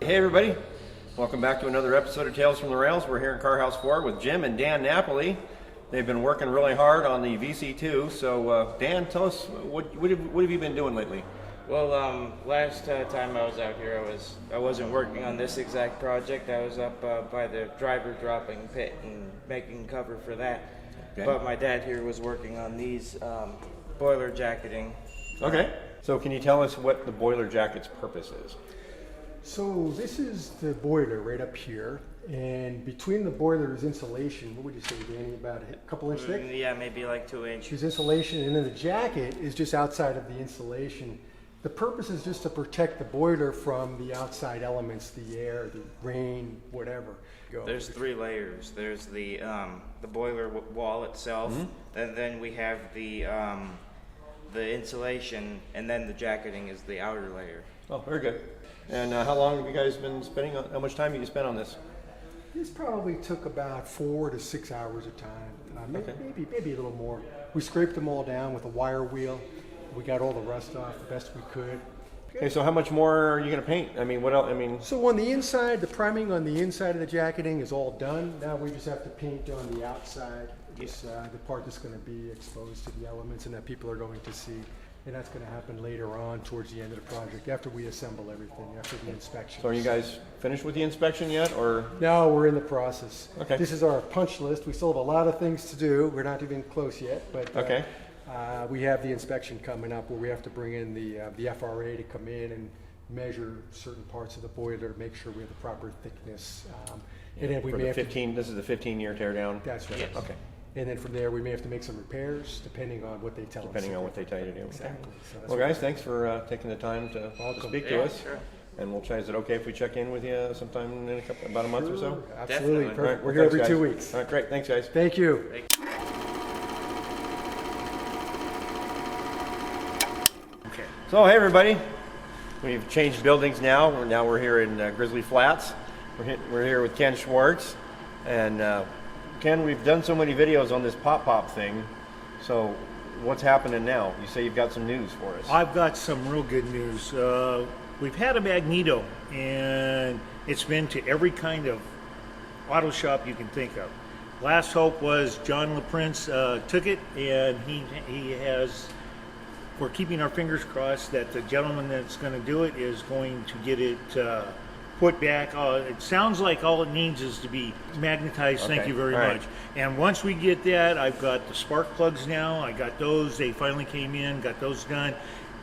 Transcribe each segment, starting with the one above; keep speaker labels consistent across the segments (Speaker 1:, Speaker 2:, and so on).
Speaker 1: Hey everybody, welcome back to another episode of Tales from the Rails. We're here in Carhouse 4 with Jim and Dan Napoli. They've been working really hard on the VC2. So Dan, tell us, what have you been doing lately?
Speaker 2: Well, last time I was out here, I wasn't working on this exact project. I was up by the driver dropping pit and making cover for that. Okay. But my dad here was working on these boiler jacketing.
Speaker 1: Okay. So can you tell us what the boiler jacket's purpose is?
Speaker 3: So this is the boiler right up here, and between the boiler is insulation. What would you say, Danny? About a couple inch thick?
Speaker 2: Yeah, maybe like 2 inches.
Speaker 3: There's insulation, and then the jacket is just outside of the insulation. The purpose is just to protect the boiler from the outside elements, the air, the rain, whatever.
Speaker 2: There's 3 layers. There's the boiler wall itself, and then we have the insulation, and then the jacketing is the outer layer.
Speaker 1: Oh, very good. And how long have you guys been spending on, how much time have you spent on this?
Speaker 3: This probably took about 4 to 6 hours of time, maybe a little more. We scraped them all down with a wire wheel. We got all the rust off the best we could.
Speaker 1: Okay, so how much more are you going to paint? I mean, what else? I mean,
Speaker 3: so on the inside, the priming on the inside of the jacketing is all done. Now we just have to paint on the outside, just the part that's going to be exposed to the elements and that people are going to see. And that's going to happen later on towards the end of the project, after we assemble everything, after the inspection.
Speaker 1: So are you guys finished with the inspection yet, or?
Speaker 3: No, we're in the process.
Speaker 1: Okay.
Speaker 3: This is our punch list. We still have a lot of things to do. We're not even close yet, but
Speaker 1: okay.
Speaker 3: We have the inspection coming up where we have to bring in the FRA to come in and measure certain parts of the boiler to make sure we have the proper thickness. And then we may have
Speaker 1: 15. This is the 15-year teardown.
Speaker 3: That's right.
Speaker 2: Yes.
Speaker 1: Okay.
Speaker 3: And then from there, we may have to make some repairs depending on what they tell us.
Speaker 1: Depending on what they tell you to do.
Speaker 3: Exactly. So
Speaker 1: Well, guys, thanks for taking the time to speak to us.
Speaker 2: Sure.
Speaker 1: And we'll try. Is it okay if we check in with you sometime in about a month or so?
Speaker 3: Absolutely.
Speaker 2: Definitely.
Speaker 3: Perfect.
Speaker 1: All right,
Speaker 3: We're here every
Speaker 1: thanks,
Speaker 3: 2
Speaker 1: guys.
Speaker 3: weeks.
Speaker 1: All right, great. Thanks, guys.
Speaker 3: Thank you.
Speaker 1: Okay. So, hey, everybody. We've changed buildings now. We're here in Grizzly Flats. We're here with Ken Schwartz. And Ken, we've done so many videos on this pop thing. So what's happening now? You say you've got some news for us.
Speaker 4: I've got some real good news. We've had a Magneto, and it's been to every kind of auto shop you can think of. Last hope was John LaPrince took it, and he has. We're keeping our fingers crossed that the gentleman that's going to do it is going to get it put back. It sounds like all it needs is to be magnetized.
Speaker 1: Okay.
Speaker 4: Thank you very much. And once we get that, I've got the spark plugs now. I got those. They finally came in, got those done.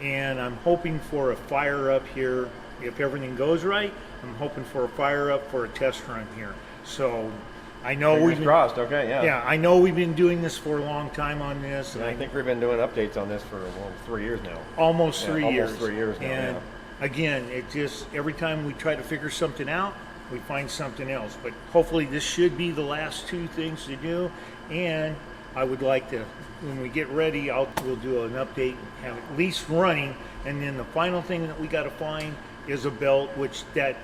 Speaker 4: And I'm hoping for a fire up here. If everything goes right, I'm hoping for a fire up for a test run here. So I know
Speaker 1: Fingers crossed. Okay, yeah.
Speaker 4: Yeah, I know we've been doing this for a long time on this.
Speaker 1: And I think we've been doing updates on this for 3 years now.
Speaker 4: Almost 3 years.
Speaker 1: Almost 3 years now,
Speaker 4: And
Speaker 1: yeah.
Speaker 4: again, it just, every time we try to figure something out, we find something else. But hopefully this should be the last 2 things to do. And I would like to, when we get ready, we'll do an update and have it at least running. And then the final thing that we got to find is a belt, which that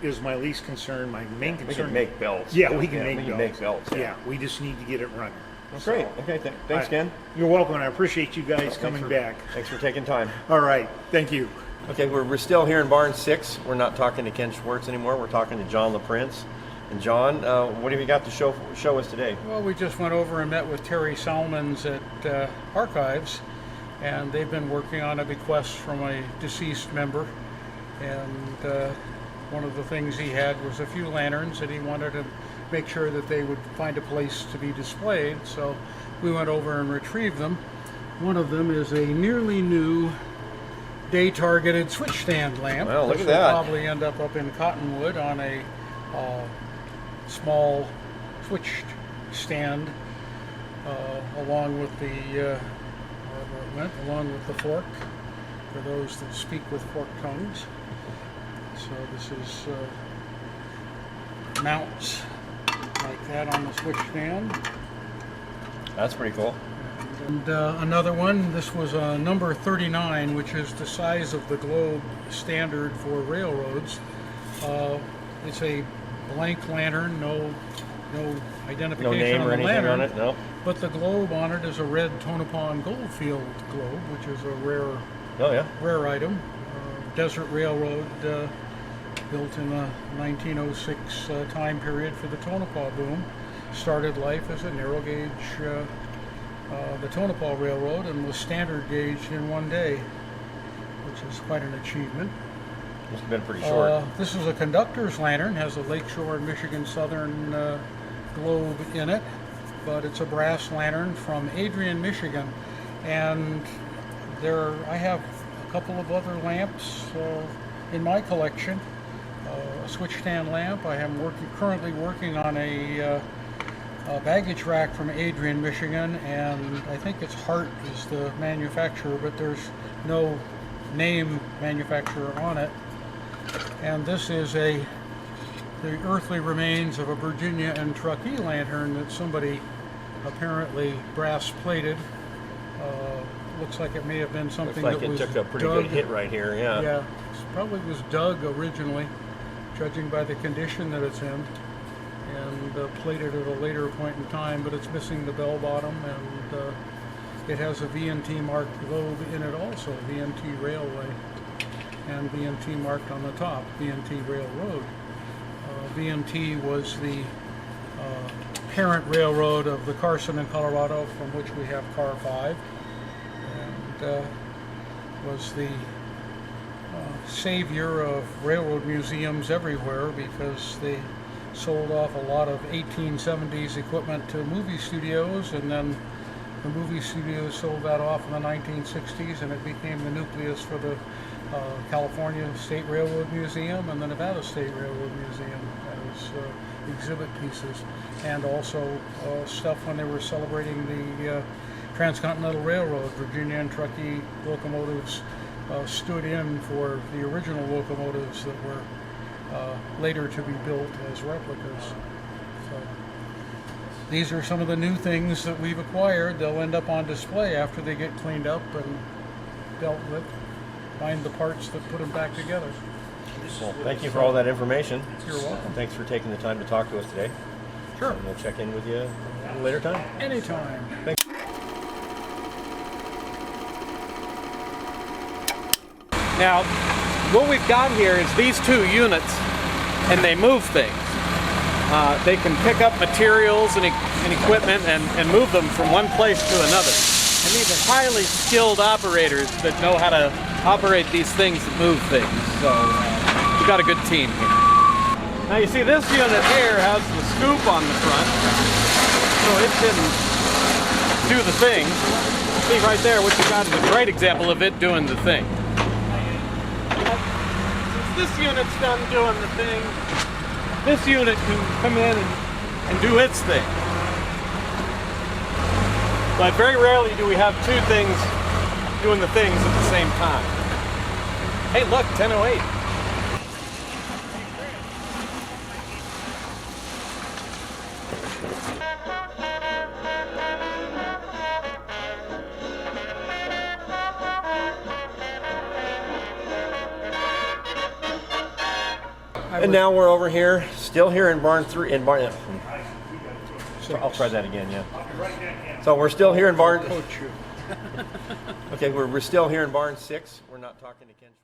Speaker 4: is my least concern. My main concern.
Speaker 1: We can make belts.
Speaker 4: Yeah, we can
Speaker 1: make belts.
Speaker 4: Yeah, we just need to get it running.
Speaker 1: Well, great. Okay, thanks, Ken.
Speaker 4: You're welcome. I appreciate you guys coming back.
Speaker 1: Thanks for taking time.
Speaker 4: All right. Thank you.
Speaker 1: Okay, we're still here in Barn 6. We're not talking to Ken Schwartz anymore. We're talking to John LaPrince. And John, what have you got to show us today?
Speaker 5: Well, we just went over and met with Terry Salmons at Archives, and they've been working on a bequest from a deceased member. And one of the things he had was a few lanterns, and he wanted to make sure that they would find a place to be displayed. So we went over and retrieved them. One of them is a nearly new day-targeted switch stand lamp.
Speaker 1: Well, look at
Speaker 5: This
Speaker 1: that.
Speaker 5: will probably end up in Cottonwood on a small switch stand, along with the along with the fork for those that speak with forked tongues. So this is mounts like that on the switch stand.
Speaker 1: That's pretty cool.
Speaker 5: And another one, this was number 39, which is the size of the globe standard for railroads. It's a blank lantern, no identification
Speaker 1: No name
Speaker 5: on
Speaker 1: or
Speaker 5: the
Speaker 1: anything
Speaker 5: lantern,
Speaker 1: on it? No.
Speaker 5: but the globe on it is a red Tonopah Goldfield globe, which is a
Speaker 1: Oh, yeah.
Speaker 5: rare item. Desert Railroad built in the 1906 time period for the Tonopah boom. Started life as a narrow gauge, the Tonopah Railroad, and was standard gauge in one day, which is quite an achievement.
Speaker 1: Must have been pretty short.
Speaker 5: This is a conductor's lantern, has a Lakeshore, Michigan Southern globe in it, but it's a brass lantern from Adrian, Michigan. And I have a couple of other lamps in my collection. A switch stand lamp. I am currently working on a baggage rack from Adrian, Michigan, and I think it's Hart is the manufacturer, but there's no name manufacturer on it. And this is the earthly remains of a Virginia and Truckee lantern that somebody apparently brass plated. Looks like it may have been something
Speaker 1: Looks like
Speaker 5: that
Speaker 1: it
Speaker 5: was
Speaker 1: took a pretty
Speaker 5: dug.
Speaker 1: good hit right here, yeah.
Speaker 5: Yeah, probably was dug originally, judging by the condition that it's in, and plated at a later point in time, but it's missing the bell bottom, and it has a VNT marked globe in it also, VNT Railway, and VNT marked on the top, VNT Railroad. VNT was the parent railroad of the Carson in Colorado, from which we have Car 5, and was the savior of railroad museums everywhere, because they sold off a lot of 1870s equipment to movie studios, and then the movie studios sold that off in the 1960s, and it became the nucleus for the California State Railroad Museum and the Nevada State Railroad Museum as exhibit pieces, and also stuff when they were celebrating the Transcontinental Railroad. Virginia and Truckee locomotives stood in for the original locomotives that were later to be built as replicas. So these are some of the new things that we've acquired. They'll end up on display after they get cleaned up and dealt with. Find the parts that put them back together.
Speaker 1: Well, thank you for all that information.
Speaker 5: You're welcome.
Speaker 1: Thanks for taking the time to talk to us today.
Speaker 5: Sure.
Speaker 1: And we'll check in with you at a later time.
Speaker 5: Anytime.
Speaker 6: Now, what we've got here is these two units, and they move things. They can pick up materials and equipment and move them from one place to another. And these are highly skilled operators that know how to operate these things that move things. So we've got a good team here. Now you see this unit here has the scoop on the front, so it didn't do the thing. See right there, what you got is a great example of it doing the thing. Since this unit's done doing the thing, this unit can come in and do its thing. But very rarely do we have two things doing the things at the same time. Hey, look, 10:08.
Speaker 1: And now we're over here, still here in barn 3, I'll try that again, yeah. So we're still here in barn,
Speaker 5: Coach you.
Speaker 1: okay, we're still here in barn 6. We're not talking to Ken Schwartz.